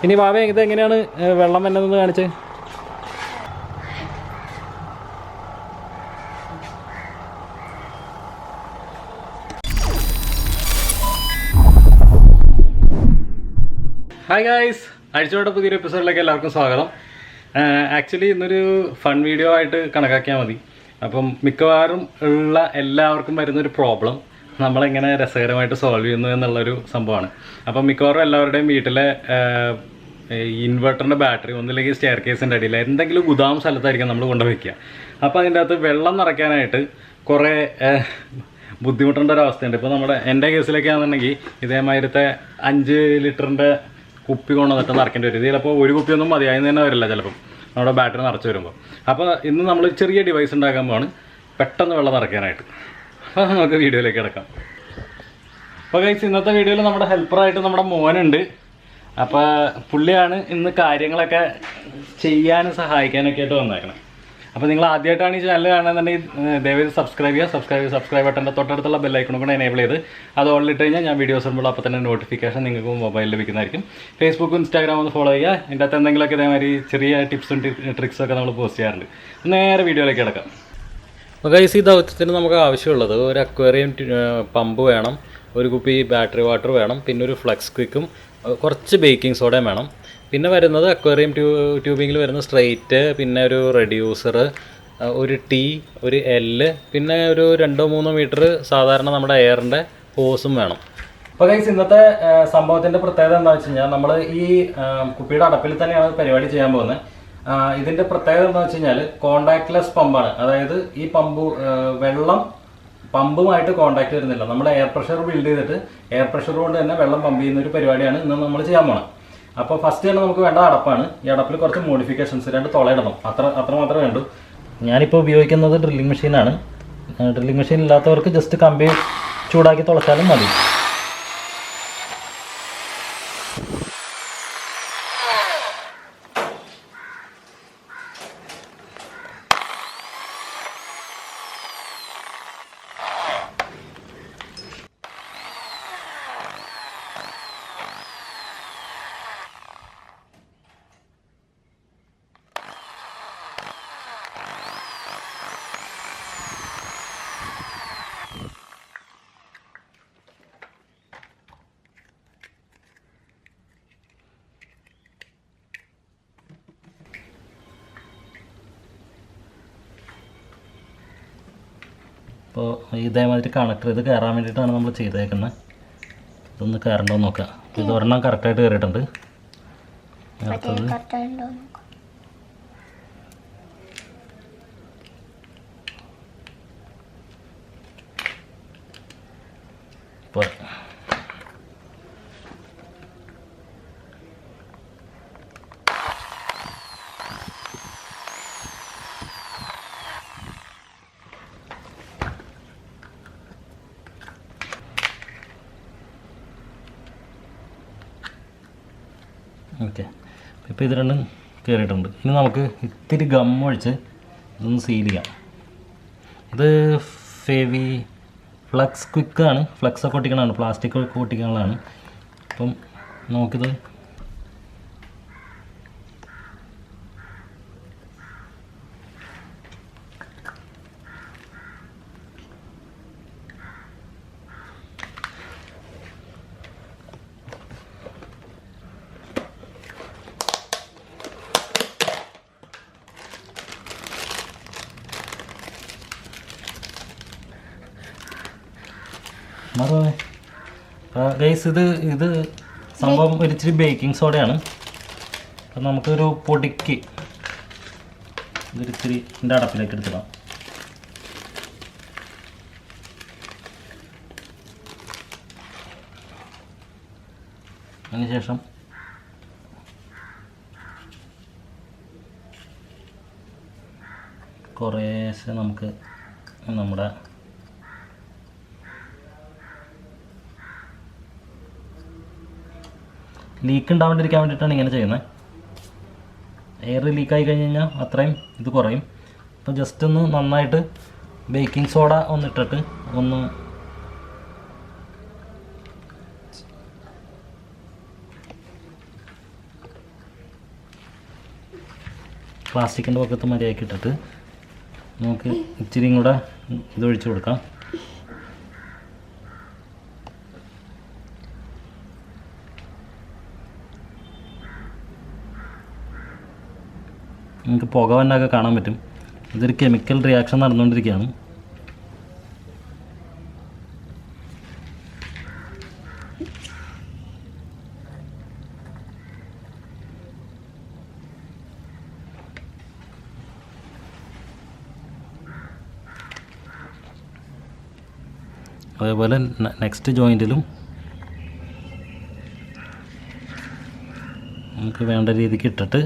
ഇനി വാവ ഇതെങ്ങനെയാണ് വെള്ളം വരുന്നതെന്ന് കാണിച്ച്. ഹായ് ഗായ്സ്, അഴിച്ചോടെ പുതിയൊരു എപ്പിസോഡിലേക്ക് എല്ലാവർക്കും സ്വാഗതം. ആക്ച്വലി ഇന്നൊരു ഫൺ വീഡിയോ ആയിട്ട് കണക്കാക്കിയാൽ മതി. അപ്പം മിക്കവാറും ഉള്ള എല്ലാവർക്കും വരുന്നൊരു പ്രോബ്ലം നമ്മളെങ്ങനെ രസകരമായിട്ട് സോൾവ് ചെയ്യുന്നു എന്നുള്ളൊരു സംഭവമാണ്. അപ്പം മിക്കവാറും എല്ലാവരുടെയും വീട്ടിലെ ഇൻവെർട്ടറിൻ്റെ ബാറ്ററി ഒന്നില്ലെങ്കിൽ സ്റ്റെയർ കേസിൻ്റെ അടിയിൽ എന്തെങ്കിലും ഗുദാം സ്ഥലത്തായിരിക്കും നമ്മൾ കൊണ്ടുവയ്ക്കുക. അപ്പോൾ അതിൻ്റെ അകത്ത് വെള്ളം നിറയ്ക്കാനായിട്ട് കുറേ ബുദ്ധിമുട്ടേണ്ട ഒരു അവസ്ഥയുണ്ട്. ഇപ്പോൾ എൻ്റെ കേസിലൊക്കെ ആണെന്നുണ്ടെങ്കിൽ ഇതേമാതിരത്തെ 5 ലിറ്ററിൻ്റെ കുപ്പി കൊണ്ടുവന്നിട്ട് നിറയ്ക്കേണ്ടി വരും. ഇത് ചിലപ്പോൾ ഒരു കുപ്പിയൊന്നും മതിയായി തന്നെ വരില്ല ചിലപ്പം നമ്മുടെ ബാറ്ററി നിറച്ച് വരുമ്പോൾ. അപ്പോൾ ഇന്ന് നമ്മൾ ചെറിയ ഡിവൈസ് ഉണ്ടാക്കാൻ പോവാണ് പെട്ടെന്ന് വെള്ളം നിറയ്ക്കാനായിട്ട്. അപ്പോൾ നമുക്ക് വീഡിയോയിലേക്ക് കിടക്കാം. അപ്പോൾ ഗൈസ്, ഇന്നത്തെ വീഡിയോയിൽ നമ്മുടെ ഹെൽപ്പറായിട്ട് നമ്മുടെ മോനുണ്ട്. അപ്പോൾ പുള്ളിയാണ് ഇന്ന് കാര്യങ്ങളൊക്കെ ചെയ്യാനും സഹായിക്കാനൊക്കെ ആയിട്ട് വന്നേക്കണം. അപ്പോൾ നിങ്ങൾ ആദ്യമായിട്ടാണ് ഈ ചാനൽ കാണുന്നുണ്ടെങ്കിൽ ദയവായി സബ്സ്ക്രൈബ് ബട്ടൻ്റെ തൊട്ടടുത്തുള്ള ബെല്ലൈക്കണും കൂടെ എനേബിൾ ചെയ്ത് അത് ഓളിട്ട് കഴിഞ്ഞാൽ ഞാൻ വീഡിയോസ് വരുമ്പോൾ അപ്പോൾ തന്നെ നോട്ടിഫിക്കേഷൻ നിങ്ങൾക്ക് മൊബൈലിൽ ലഭിക്കുന്നതായിരിക്കും. ഫേസ്ബുക്കും ഇൻസ്റ്റാഗ്രാമും ഒന്ന് ഫോളോ ചെയ്യുക. ഇതിൻ്റെ അകത്ത് എന്തെങ്കിലുമൊക്കെ ഇതേമാതിരി ചെറിയ ടിപ്സും ട്രിക്സൊക്കെ നമ്മൾ പോസ്റ്റ് ചെയ്യാറുണ്ട്. നേരെ വീഡിയോയിലേക്ക് കിടക്കാം. അപ്പോൾ ഗൈസ്, ഈ ദൗത്യത്തിന് നമുക്ക് ആവശ്യമുള്ളത് ഒരു അക്വേറിയം പമ്പ് വേണം, ഒരു കുപ്പി ബാറ്ററി വാട്ടർ വേണം, പിന്നെ ഒരു ഫ്ലക്സ് ക്വിക്കും കുറച്ച് ബേക്കിംഗ് സോഡയും വേണം. പിന്നെ വരുന്നത് അക്വേറിയം ട്യൂബിങ്ങിൽ വരുന്ന സ്ട്രെയിറ്റ്, പിന്നെ ഒരു റെഡ്യൂസർ, ഒരു ടീ, ഒരു എല്ല്, പിന്നെ ഒരു 2-3 മീറ്റർ സാധാരണ നമ്മുടെ എയറിൻ്റെ ഹോസും വേണം. അപ്പോൾ ഗൈസ്, ഇന്നത്തെ സംഭവത്തിൻ്റെ പ്രത്യേകത എന്താണെന്ന് വെച്ച് കഴിഞ്ഞാൽ നമ്മൾ ഈ കുപ്പിയുടെ അടപ്പിൽ തന്നെയാണ് പരിപാടി ചെയ്യാൻ പോകുന്നത്. ഇതിൻ്റെ പ്രത്യേകത എന്താണെന്ന് വെച്ച് കഴിഞ്ഞാൽ കോണ്ടാക്ട്ലെസ് പമ്പാണ്. അതായത് ഈ വെള്ളം പമ്പുമായിട്ട് കോണ്ടാക്ട് വരുന്നില്ല. നമ്മുടെ എയർ പ്രഷർ ബിൽഡ് ചെയ്തിട്ട് എയർ പ്രഷർ കൊണ്ട് തന്നെ വെള്ളം പമ്പ് ചെയ്യുന്ന ഒരു പരിപാടിയാണ് ഇന്ന് നമ്മൾ ചെയ്യാൻ പോകുന്നത്. അപ്പോൾ ഫസ്റ്റ് തന്നെ നമുക്ക് വേണ്ട അടപ്പാണ്. ഈ അടപ്പിൽ കുറച്ച് മോഡിഫിക്കേഷൻസ്, 2 തുളയിടണം, അത്ര മാത്രമേ വേണ്ടൂ. ഞാനിപ്പോൾ ഉപയോഗിക്കുന്നത് ഡ്രില്ലിംഗ് മെഷീനാണ്. ഡ്രില്ലിംഗ് മെഷീൻ ഇല്ലാത്തവർക്ക് ജസ്റ്റ് കമ്പി ചൂടാക്കി തുളച്ചാലും മതി. അപ്പോൾ ഇതേമാതിരി കണക്ടർ ഇത് കയറാൻ വേണ്ടിയിട്ടാണ് നമ്മൾ ചെയ്തേക്കുന്നത്. ഇതൊന്ന് കയറണ്ടോ നോക്കാം. ഇത് ഒരെണ്ണം കറക്റ്റായിട്ട് കയറിയിട്ടുണ്ട്. അടുത്തത് ഇപ്പോൾ ഓക്കെ. ഇപ്പോൾ ഇത് രണ്ടും കയറിയിട്ടുണ്ട്. ഇനി നമുക്ക് ഇത്തിരി ഗം ഒഴിച്ച് ഇതൊന്ന് സീൽ ചെയ്യാം. ഇത് ഫ്ലക്സ് ക്വിക്കാണ്. ഫ്ലക്സൊക്കെ ഒട്ടിക്കണതാണ്, പ്ലാസ്റ്റിക് ഒക്കെ ഒട്ടിക്കാനുള്ളതാണ്. അപ്പം നമുക്കിത് ഗൈസ്, ഇത് സംഭവം ഒരിച്ചിരി ബേക്കിംഗ് സോഡയാണ്. അപ്പം നമുക്കൊരു പൊടിക്ക് ഇതൊരിച്ചിരി ഇതിൻ്റെ അടപ്പിലേക്ക് എടുത്തിടാം. അതിനുശേഷം കുറേശ്ശെ നമുക്ക് നമ്മുടെ ലീക്ക് ഉണ്ടാവാണ്ടിരിക്കാൻ വേണ്ടിയിട്ടാണ് ഇങ്ങനെ ചെയ്യുന്നത്. എയർ ലീക്കായി കഴിഞ്ഞ് കഴിഞ്ഞാൽ അത്രയും ഇത് കുറയും. അപ്പോൾ ജസ്റ്റ് ഒന്ന് നന്നായിട്ട് ബേക്കിംഗ് സോഡ ഒന്നിട്ടിട്ട് ഒന്ന് പ്ലാസ്റ്റിക്കിൻ്റെ പക്കത്ത് മര്യാദയ്ക്ക് ഇട്ടിട്ട് നമുക്ക് ഇച്ചിരിയും കൂടെ ഇതൊഴിച്ച് കൊടുക്കാം. നമുക്ക് പുക വന്നൊക്കെ കാണാൻ പറ്റും. ഇതൊരു കെമിക്കൽ റിയാക്ഷൻ നടന്നുകൊണ്ടിരിക്കുകയാണ്. അതേപോലെ നെക്സ്റ്റ് ജോയിൻറ്റിലും നമുക്ക് വേണ്ട രീതിക്ക് ഇട്ടിട്ട്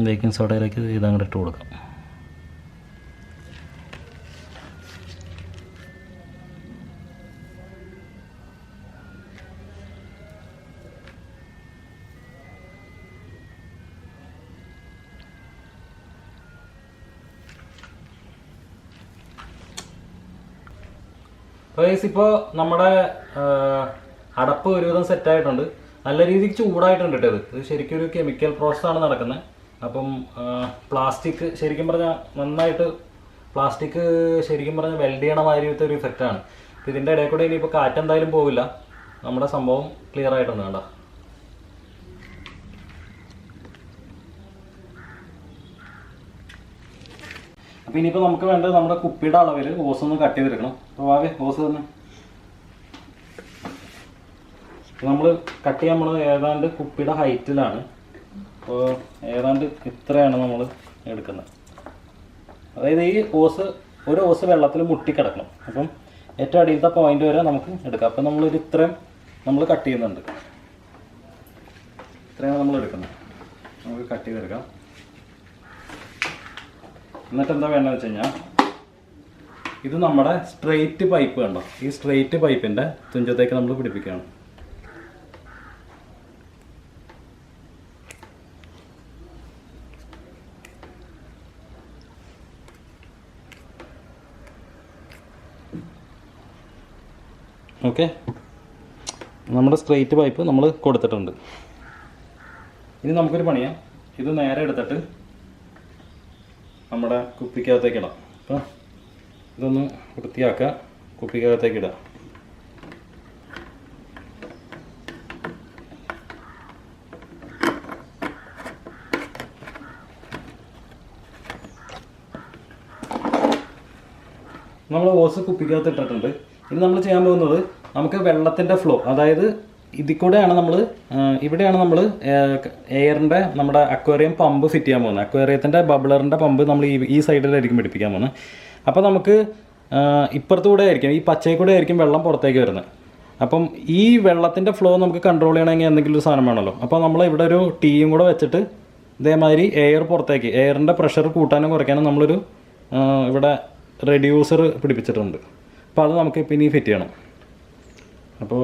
ബേക്കിംഗ് സോഡയിലേക്ക് ഇതങ്ങോട്ട് ഇട്ട് കൊടുക്കാം. ഇപ്പോൾ നമ്മുടെ അടപ്പ് ഒരുവിധം സെറ്റായിട്ടുണ്ട്. നല്ല രീതിക്ക് ചൂടായിട്ടുണ്ട് കേട്ടോ. ഇത് ശരിക്കും ഒരു കെമിക്കൽ പ്രോസസ്സാണ് നടക്കുന്നത്. അപ്പം പ്ലാസ്റ്റിക് ശരിക്കും പറഞ്ഞാൽ നന്നായിട്ട് പ്ലാസ്റ്റിക് ശരിക്കും പറഞ്ഞാൽ വെൽഡ് ചെയ്യണ മാതിരിത്തെ ഒരു ഇഫക്റ്റാണ്. അപ്പോൾ ഇതിൻ്റെ ഇടയിൽ കൂടെ ഇനിയിപ്പോൾ കാറ്റെന്തായാലും പോവില്ല. നമ്മുടെ സംഭവം ക്ലിയർ ആയിട്ടുണ്ട്. വേണ്ട അപ്പോൾ ഇനിയിപ്പോൾ നമുക്ക് വേണ്ടത് നമ്മുടെ കുപ്പിയുടെ അളവിൽ ഓസ് ഒന്ന് കട്ട് ചെയ്തെടുക്കണം. അപ്പോൾ വാവേ ഓസ് തന്നെ നമ്മൾ കട്ട് ചെയ്യാൻ പോണത് ഏതാണ്ട് കുപ്പിയുടെ ഹൈറ്റിലാണ്. അപ്പോൾ ഏതാണ്ട് ഇത്രയാണ് നമ്മൾ എടുക്കുന്നത്. അതായത് ഈ ഒരു ഓസ് വെള്ളത്തിൽ മുട്ടിക്കിടക്കണം. അപ്പം ഏറ്റവും അടിയിലത്തെ പോയിന്റ് വരെ നമുക്ക് എടുക്കാം. അപ്പം നമ്മളൊരു ഇത്രയും നമ്മൾ കട്ട് ചെയ്യുന്നുണ്ട്. ഇത്രയാണ് നമ്മൾ എടുക്കുന്നത്. നമുക്ക് കട്ട് ചെയ്തെടുക്കാം. എന്നിട്ട് എന്താ വേണ്ടതെന്ന് വെച്ച് കഴിഞ്ഞാൽ ഇത് നമ്മുടെ സ്ട്രെയിറ്റ് പൈപ്പ് കണ്ടോ. ഈ സ്ട്രെയിറ്റ് പൈപ്പിൻ്റെ തുഞ്ചത്തേക്ക് നമ്മൾ പിടിപ്പിക്കുകയാണ്. ഓക്കെ, നമ്മുടെ സ്ട്രെയിറ്റ് പൈപ്പ് നമ്മൾ കൊടുത്തിട്ടുണ്ട്. ഇനി നമുക്കൊരു പണിയാം. ഇത് നേരെ എടുത്തിട്ട് നമ്മുടെ കുപ്പിക്കകത്തേക്ക് ഇടാം. അപ്പോൾ ഇതൊന്ന് വൃത്തിയാക്കുക. കുപ്പിക്കകത്തേക്ക് ഇടുക. നമ്മൾ ഓസ് കുപ്പിക്കകത്ത് ഇട്ടിട്ടുണ്ട്. ഇനി നമ്മൾ ചെയ്യാൻ പോകുന്നത് നമുക്ക് വെള്ളത്തിൻ്റെ ഫ്ലോ, അതായത് ഇതിൽ കൂടെയാണ് ഇവിടെയാണ് നമ്മൾ എയറിൻ്റെ നമ്മുടെ അക്വേറിയം പമ്പ് ഫിറ്റ് ചെയ്യാൻ പോകുന്നത്. അക്വേറിയത്തിൻ്റെ ബബ്ലറിൻ്റെ പമ്പ് നമ്മൾ ഈ സൈഡിലായിരിക്കും പിടിപ്പിക്കാൻ പോകുന്നത്. അപ്പോൾ നമുക്ക് ഇപ്പുറത്തൂടെ ആയിരിക്കും, ഈ പച്ചയിൽ കൂടെ ആയിരിക്കും വെള്ളം പുറത്തേക്ക് വരുന്നത്. അപ്പം ഈ വെള്ളത്തിൻ്റെ ഫ്ലോ നമുക്ക് കൺട്രോൾ ചെയ്യണമെങ്കിൽ എന്തെങ്കിലും ഒരു സാധനം വേണമല്ലോ. അപ്പോൾ നമ്മൾ ഇവിടെ ഒരു ടീയും കൂടെ വെച്ചിട്ട് ഇതേമാതിരി എയറിൻ്റെ പ്രഷർ കൂട്ടാനും കുറയ്ക്കാനും നമ്മളൊരു ഇവിടെ റെഡ്യൂസർ പിടിപ്പിച്ചിട്ടുണ്ട്. അപ്പോൾ അത് നമുക്ക് ഇപ്പം ഇനി ഫിറ്റ് ചെയ്യണം. അപ്പോൾ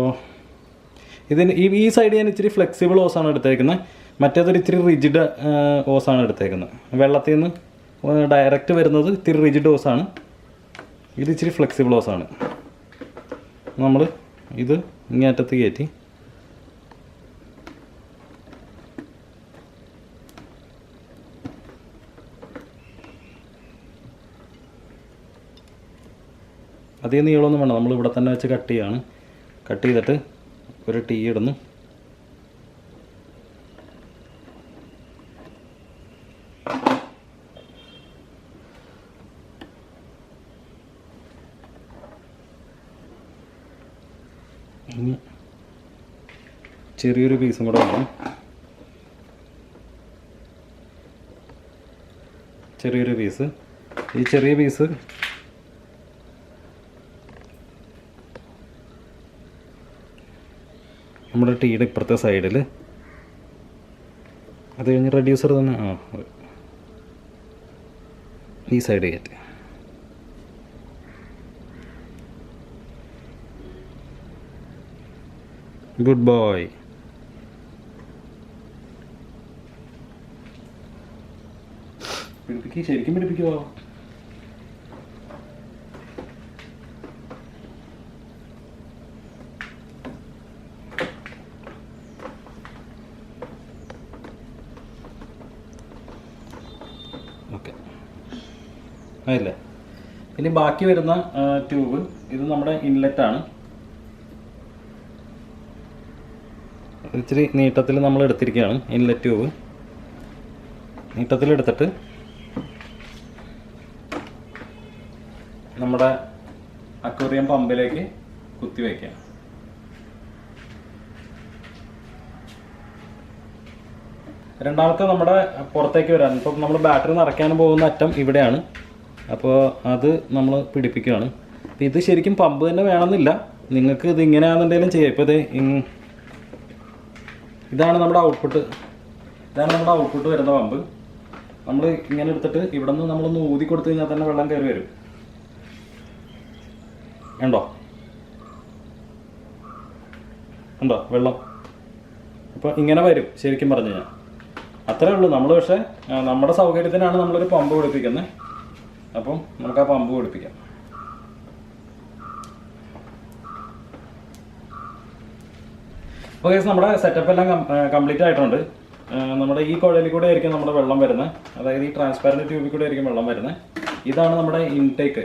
ഇതിന് ഈ സൈഡ് ഞാൻ ഇച്ചിരി ഫ്ലെക്സിബിൾ ഓസാണ് എടുത്തേക്കുന്നത്. മറ്റേതൊരു ഇച്ചിരി റിജിഡ് ഓസാണ് എടുത്തേക്കുന്നത്. വെള്ളത്തിൽ നിന്ന് ഡയറക്റ്റ് വരുന്നത് ഇത്തിരി റിജിഡ് ഓസാണ്. ഇത് ഇച്ചിരി ഫ്ലെക്സിബിൾ ഓസാണ്. നമ്മൾ ഇത് ഇങ്ങേറ്റത്ത് കയറ്റി അധികം നീളമൊന്നും വേണ്ട. നമ്മൾ ഇവിടെ തന്നെ വെച്ച് കട്ട് ചെയ്യാണ്. കട്ട് ചെയ്തിട്ട് ഒരു ടീ ഇടുന്നു. ഇനി ചെറിയൊരു പീസും കൂടെ വേണം. ചെറിയൊരു പീസ്. ഈ ചെറിയ പീസ് നമ്മുടെ ടീയുടെ ഇപ്പുറത്തെ സൈഡിൽ, അത് കഴിഞ്ഞ് റെഡ്യൂസർ തന്നെ ഈ സൈഡ് കയറ്റി. Good boy. പിടിപ്പിക്കുക, ശരിക്കും പിടിപ്പിക്കുമോ? ഓക്കെ, അതല്ലേ. ഇനി ബാക്കി വരുന്ന ട്യൂബ്, ഇത് നമ്മുടെ ഇൻലെറ്റാണ്. ഇച്ചിരി നീട്ടത്തിൽ നമ്മൾ എടുത്തിരിക്കുകയാണ് ഇൻലെറ്റ് ട്യൂബ്. നീട്ടത്തിലെടുത്തിട്ട് നമ്മുടെ അക്വേറിയം പമ്പിലേക്ക് കുത്തി വയ്ക്കാം. രണ്ടാമത്തെ നമ്മുടെ പുറത്തേക്ക് വരാൻ, ഇപ്പം നമ്മൾ ബാറ്ററി നിറയ്ക്കാൻ പോകുന്ന അറ്റം ഇവിടെയാണ്. അപ്പോൾ അത് നമ്മൾ പിടിപ്പിക്കുകയാണ്. അപ്പോൾ ഇത് ശരിക്കും പമ്പ് തന്നെ വേണമെന്നില്ല, നിങ്ങൾക്ക് ഇത് ഇങ്ങനെയാണെന്നുണ്ടെങ്കിലും ചെയ്യാം. ഇപ്പോൾ ഇതാണ് നമ്മുടെ ഔട്ട്പുട്ട് വരുന്ന പമ്പ്. നമ്മൾ ഇങ്ങനെ എടുത്തിട്ട് ഇവിടെ നിന്ന് നമ്മളൊന്ന് ഊതി കൊടുത്തു കഴിഞ്ഞാൽ തന്നെ വെള്ളം കയറി വരും. ഉണ്ടോ വെള്ളം? അപ്പോൾ ഇങ്ങനെ വരും ശരിക്കും പറഞ്ഞു കഴിഞ്ഞാൽ. അത്രേ ഉള്ളൂ. നമ്മൾ പക്ഷേ നമ്മുടെ സൗകര്യത്തിനാണ് നമ്മളൊരു പമ്പ് പിടിപ്പിക്കുന്നത്. അപ്പം നമുക്ക് ആ പമ്പ് പിടിപ്പിക്കാം. അപ്പോൾ നമ്മുടെ സെറ്റപ്പ് എല്ലാം കംപ്ലീറ്റ് ആയിട്ടുണ്ട്. നമ്മുടെ ഈ കുഴലിൽ കൂടെ ആയിരിക്കും നമ്മുടെ വെള്ളം വരുന്നത്, അതായത് ഈ ട്രാൻസ്പാരൻറ്റ് ട്യൂബിൽ കൂടെ ആയിരിക്കും വെള്ളം വരുന്നത്. ഇതാണ് നമ്മുടെ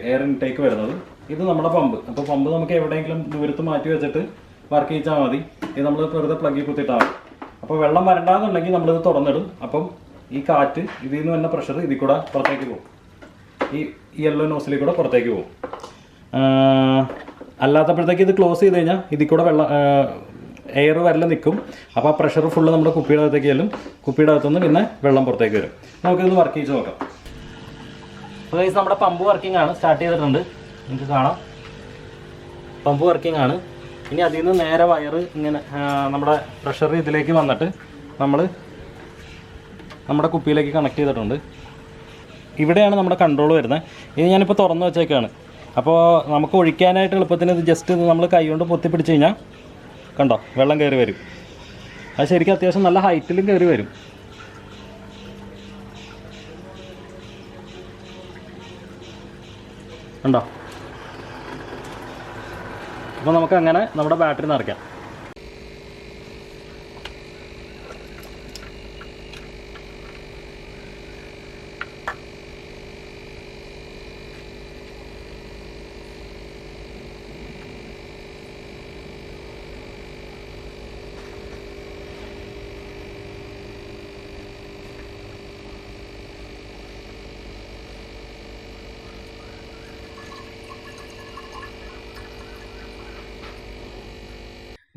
എയർ ഇൻടേക്ക് വരുന്നത്. ഇത് നമ്മുടെ പമ്പ്. അപ്പോൾ പമ്പ് നമുക്ക് എവിടെയെങ്കിലും ദൂരത്ത് മാറ്റി വെച്ചിട്ട് വർക്ക് ചെയ്യിച്ചാൽ മതി. ഇത് നമ്മൾ വെറുതെ പ്ലഗിൽ കുത്തിയിട്ടാൽ മതി. അപ്പോൾ വെള്ളം വരണ്ടാന്നുണ്ടെങ്കിൽ നമ്മളിത് തുറന്നിടും. അപ്പം ഈ കാറ്റ് ഇതിൽ നിന്ന് തന്നെ പ്രഷർ ഇതിൽ കൂടെ പുറത്തേക്ക് പോകും, ഈ യെല്ലോ നോസിലിൽ കൂടെ പുറത്തേക്ക് പോകും. അല്ലാത്തപ്പോഴത്തേക്ക് ഇത് ക്ലോസ് ചെയ്ത് കഴിഞ്ഞാൽ ഇതിൽ കൂടെ എയർ വരല് നിൽക്കും. അപ്പോൾ ആ പ്രഷർ ഫുള്ള് നമ്മുടെ കുപ്പിയുടെ അകത്തേക്ക് ചെല്ലും. കുപ്പിയുടെ അകത്തുനിന്ന് പിന്നെ വെള്ളം പുറത്തേക്ക് വരും. നമുക്കിതൊന്ന് വർക്ക് ചെയ്ത് നോക്കാം. അപ്പോൾ ഗൈസ് നമ്മുടെ പമ്പ് വർക്കിംഗ് ആണ്, സ്റ്റാർട്ട് ചെയ്തിട്ടുണ്ട്. നിങ്ങൾക്ക് കാണാം പമ്പ് വർക്കിംഗ് ആണ്. ഇനി അതിൽ നിന്ന് നേരെ വയറ് ഇങ്ങനെ നമ്മുടെ പ്രഷർ ഇതിലേക്ക് വന്നിട്ട് നമ്മൾ നമ്മുടെ കുപ്പിയിലേക്ക് കണക്ട് ചെയ്തിട്ടുണ്ട്. ഇവിടെയാണ് നമ്മുടെ കൺട്രോൾ വരുന്നത്. ഇത് ഞാനിപ്പോൾ തുറന്ന് വെച്ചേക്കാണ്. അപ്പോൾ നമുക്ക് ഒഴിക്കാനായിട്ട് എളുപ്പത്തിന് ഇത് ജസ്റ്റ് നമ്മൾ കൈ കൊണ്ട് പൊത്തി പിടിച്ച് കഴിഞ്ഞാൽ കണ്ടോ വെള്ളം കയറി വരും. അത് ശരിക്കും അത്യാവശ്യം നല്ല ഹൈറ്റിലും കയറി വരും. കണ്ടോ? അപ്പോൾ നമുക്കങ്ങനെ നമ്മുടെ ബാറ്ററി നിറയ്ക്കാം.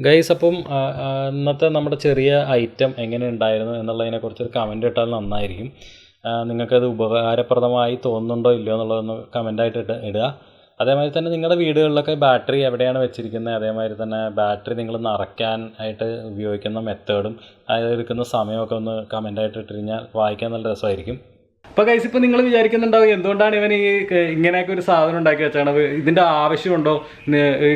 ഗൈസ്, അപ്പം ഇന്നത്തെ നമ്മുടെ ചെറിയ ഐറ്റം എങ്ങനെ ഉണ്ടായിരുന്നു എന്നുള്ളതിനെക്കുറിച്ചൊരു കമൻറ്റ് ഇട്ടാൽ നന്നായിരിക്കും. നിങ്ങൾക്കത് ഉപകാരപ്രദമായി തോന്നുന്നുണ്ടോ ഇല്ലയോ എന്നുള്ളതൊന്ന് കമൻറ്റായിട്ട് ഇടുക. അതേമാതിരി തന്നെ നിങ്ങളുടെ വീടുകളിലൊക്കെ ബാറ്ററി എവിടെയാണ് വെച്ചിരിക്കുന്നത്, അതേമാതിരി തന്നെ ബാറ്ററി നിങ്ങൾ നിറയ്ക്കാൻ ആയിട്ട് ഉപയോഗിക്കുന്ന മെത്തേഡും അതെടുക്കുന്ന സമയമൊക്കെ ഒന്ന് കമൻറ്റായിട്ട് ഇട്ട് കഴിഞ്ഞാൽ വായിക്കാൻ നല്ല രസമായിരിക്കും. അപ്പോൾ ഗൈസ്, ഇപ്പോൾ നിങ്ങൾ വിചാരിക്കുന്നുണ്ടാവും എന്തുകൊണ്ടാണ് ഇവൻ ഇങ്ങനെയൊക്കെ ഒരു സാധനം ഉണ്ടാക്കി വെച്ചാണ്, ഇതിൻ്റെ ആവശ്യമുണ്ടോ,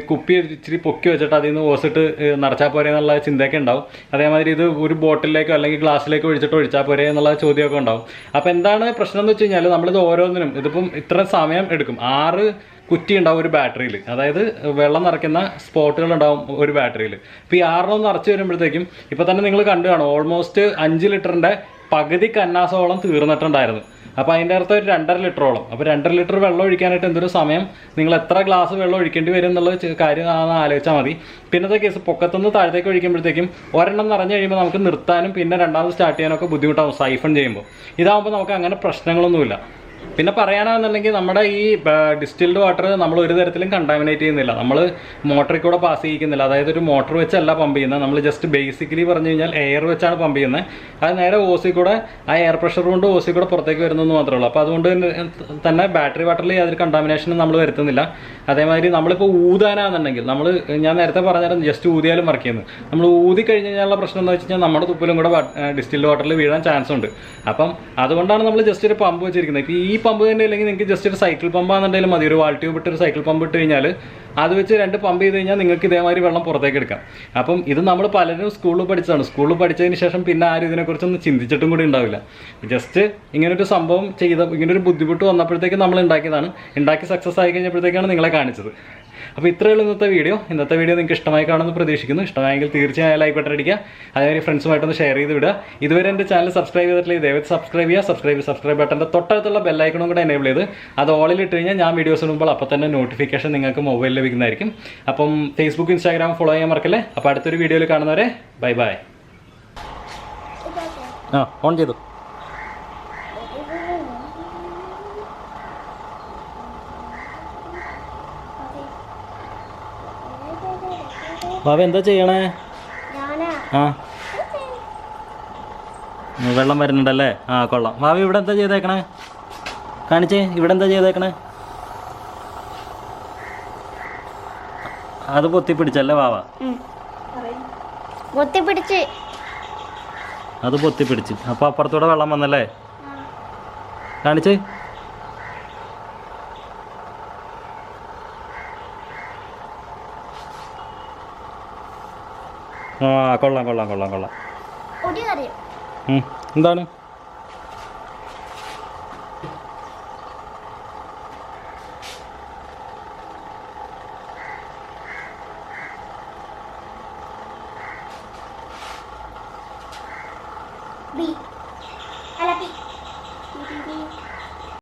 കുപ്പി ഇച്ചിരി പൊക്കി വെച്ചിട്ട് അതിൽ നിന്ന് ഓസിട്ട് നിറച്ചാൽ പോരെ എന്നുള്ള ചിന്തയൊക്കെ ഉണ്ടാവും. അതേമാതിരി ഇത് ഒരു ബോട്ടിലേക്കോ അല്ലെങ്കിൽ ഗ്ലാസ്സിലേക്കോ ഒഴിച്ചാൽ പോരെ എന്നുള്ള ചോദ്യമൊക്കെ ഉണ്ടാവും. അപ്പോൾ എന്താണ് പ്രശ്നം എന്ന് വെച്ച് കഴിഞ്ഞാൽ നമ്മളിത് ഓരോന്നിനും ഇതിപ്പം ഇത്ര സമയം എടുക്കും. 6 കുറ്റി ഉണ്ടാവും ഒരു ബാറ്ററിയിൽ, അതായത് വെള്ളം നിറയ്ക്കുന്ന സ്പോട്ടുകൾ ഉണ്ടാവും ഒരു ബാറ്ററിയിൽ. ഇപ്പോൾ ഈ 6 നിറച്ച് വരുമ്പോഴത്തേക്കും ഇപ്പോൾ തന്നെ നിങ്ങൾ കണ്ടു കാണും, ഓൾമോസ്റ്റ് 5 ലിറ്ററിൻ്റെ പകുതി കന്നാസോളം തീർന്നിട്ടുണ്ടായിരുന്നു. അപ്പോൾ അതിൻ്റെ അർത്ഥം ഒരു 2.5 ലിറ്ററോളം. അപ്പോൾ 2.5 ലിറ്റർ വെള്ളം ഒഴിക്കാനായിട്ട് എന്തൊരു സമയം, നിങ്ങൾ എത്ര ഗ്ലാസ് വെള്ളം ഒഴിക്കേണ്ടി വരും എന്നുള്ള കാര്യം ആലോചിച്ചാൽ മതി. പിന്നത്തെ കേസ് പൊക്കത്തുനിന്ന് താഴത്തേക്ക് ഒഴിക്കുമ്പോഴത്തേക്കും ഒരെണ്ണം നിറഞ്ഞു കഴിയുമ്പോൾ നമുക്ക് നിർത്താനും പിന്നെ രണ്ടാമത് സ്റ്റാർട്ട് ചെയ്യാനൊക്കെ ബുദ്ധിമുട്ടാവും സൈഫൺ ചെയ്യുമ്പോൾ. ഇതാകുമ്പോൾ നമുക്ക് അങ്ങനെ പ്രശ്നങ്ങളൊന്നുമില്ല. പിന്നെ പറയാനാണെന്നുണ്ടെങ്കിൽ നമ്മുടെ ഈ ഡിസ്റ്റിൽഡ് വാട്ടർ നമ്മൾ ഒരു തരത്തിലും കണ്ടാമിനേറ്റ് ചെയ്യുന്നില്ല. നമ്മൾ മോട്ടറിൽ കൂടെ പാസ് ചെയ്യിക്കുന്നില്ല. അതായത് ഒരു മോട്ടർ വെച്ചല്ല പമ്പ് ചെയ്യുന്നത്. നമ്മൾ ജസ്റ്റ് ബേസിക്കലി പറഞ്ഞു കഴിഞ്ഞാൽ എയർ വെച്ചാണ് പമ്പ് ചെയ്യുന്നത്. അത് നേരെ ഓസി കൂടെ ആ എയർ പ്രഷർ കൊണ്ട് ഓസി കൂടെ പുറത്തേക്ക് വരുന്നതെന്ന് മാത്രമേ ഉള്ളൂ. അപ്പോൾ അതുകൊണ്ട് തന്നെ ബാറ്ററി വാട്ടറിൽ യാതൊരു കണ്ടാമിനേഷനും നമ്മൾ വരുത്തുന്നില്ല. അതേമാതിരി നമ്മളിപ്പോൾ ഊതാനാണെന്നുണ്ടെങ്കിൽ ഞാൻ നേരത്തെ പറഞ്ഞാൽ ജസ്റ്റ് ഊതിയാലും വർക്ക് ചെയ്യുന്നത്. നമ്മൾ ഊതി കഴിഞ്ഞ് കഴിഞ്ഞാലുള്ള പ്രശ്നം എന്ന് വെച്ച് കഴിഞ്ഞാൽ നമ്മുടെ തുപ്പിലും കൂടെ ഡിസ്റ്റിൽഡ് വാട്ടറിൽ വീഴാൻ ചാൻസ് ഉണ്ട്. അപ്പം അതുകൊണ്ടാണ് നമ്മൾ ജസ്റ്റ് ഒരു പമ്പ് വെച്ചിരിക്കുന്നത്. ഇപ്പോൾ ഈ ഈ പമ്പ് തന്നെ അല്ലെങ്കിൽ നിങ്ങൾക്ക് ജസ്റ്റ് ഒരു സൈക്കിൾ പമ്പാണെന്നുണ്ടെങ്കിലും മതി. ഒരു വാൾ ട്യൂബ് ഇട്ട് ഒരു സൈക്കിൾ പമ്പ് ഇട്ട് കഴിഞ്ഞാൽ അത് വെച്ച് 2 പമ്പ് ചെയ്ത് കഴിഞ്ഞാൽ നിങ്ങൾക്ക് ഇതേമാതിരി വെള്ളം പുറത്തേക്ക് എടുക്കാം. അപ്പം ഇത് നമ്മൾ പലരും സ്കൂളിൽ പഠിച്ചതാണ്. സ്കൂളിൽ പഠിച്ചതിന് ശേഷം പിന്നെ ആരും ഇതിനെക്കുറിച്ചൊന്നും ചിന്തിച്ചിട്ടും കൂടി ഉണ്ടാവില്ല. ജസ്റ്റ് ഇങ്ങനൊരു സംഭവം ഇങ്ങനൊരു ബുദ്ധിമുട്ട് വന്നപ്പോഴത്തേക്ക് നമ്മൾ ഉണ്ടാക്കിയതാണ്. ഉണ്ടാക്കി സക്സസ് ആയി കഴിഞ്ഞപ്പോഴത്തേക്കാണ് നിങ്ങളെ കാണിച്ചത്. അപ്പോൾ ഇത്രയുള്ള ഇന്നത്തെ വീഡിയോ നിങ്ങൾക്ക് ഇഷ്ടമായി കാണുമെന്ന് പ്രതീക്ഷിക്കുന്നു. ഇഷ്ടമായെങ്കിൽ തീർച്ചയായും ലൈക്ക് ബട്ടൺ അടിക്കുക. അതേപോലെ ഫ്രണ്ട്സുമായിട്ടൊന്ന് ഷെയർ ചെയ്ത് വിടുക. ഇതുവരെ എൻ്റെ ചാനൽ സബ്സ്ക്രൈബ് ചെയ്തിട്ടില്ലെങ്കിൽ ദയവായി സബ്സ്ക്രൈബ് ചെയ്യുക. സബ്സ്ക്രൈബ് ബട്ടൻ്റെ തൊട്ടടുത്തുള്ള ബെല്ലൈക്കണും കൂടെ എനേബിൾ ചെയ്ത് അത് ഓളിൽ ഇട്ട് കഴിഞ്ഞാൽ ഞാൻ വീഡിയോസ് ഇടുമ്പോൾ അപ്പോൾ തന്നെ നോട്ടിഫിക്കേഷൻ നിങ്ങൾക്ക് മൊബൈലിൽ ലഭിക്കുന്നതായിരിക്കും. അപ്പം ഫേസ്ബുക്ക് ഇൻസ്റ്റാഗ്രാം ഫോളോ ചെയ്യാൻ മറക്കല്ലേ. അപ്പോൾ അടുത്തൊരു വീഡിയോയിൽ കാണുന്നവരെ ബൈ ബൈ. ഓൺ ചെയ്തു. ബാബ എന്താ ചെയ്യണേ? ആ വെള്ളം വരുന്നുണ്ടല്ലേ? ആ കൊള്ളാം. ഭാവി ഇവിടെ എന്താ ചെയ്തേക്കണേ? കാണിച്ചേ, ഇവിടെ എന്താ ചെയ്തേക്കണേ? അത് പൊത്തിപ്പിടിച്ചല്ലേ വാവ? അത് പൊത്തിപ്പിടിച്ച്. അപ്പോൾ അപ്പുറത്തൂടെ വെള്ളം വന്നല്ലേ? കാണിച്ചേ. ആ കൊള്ളാം. എന്താണ്? B.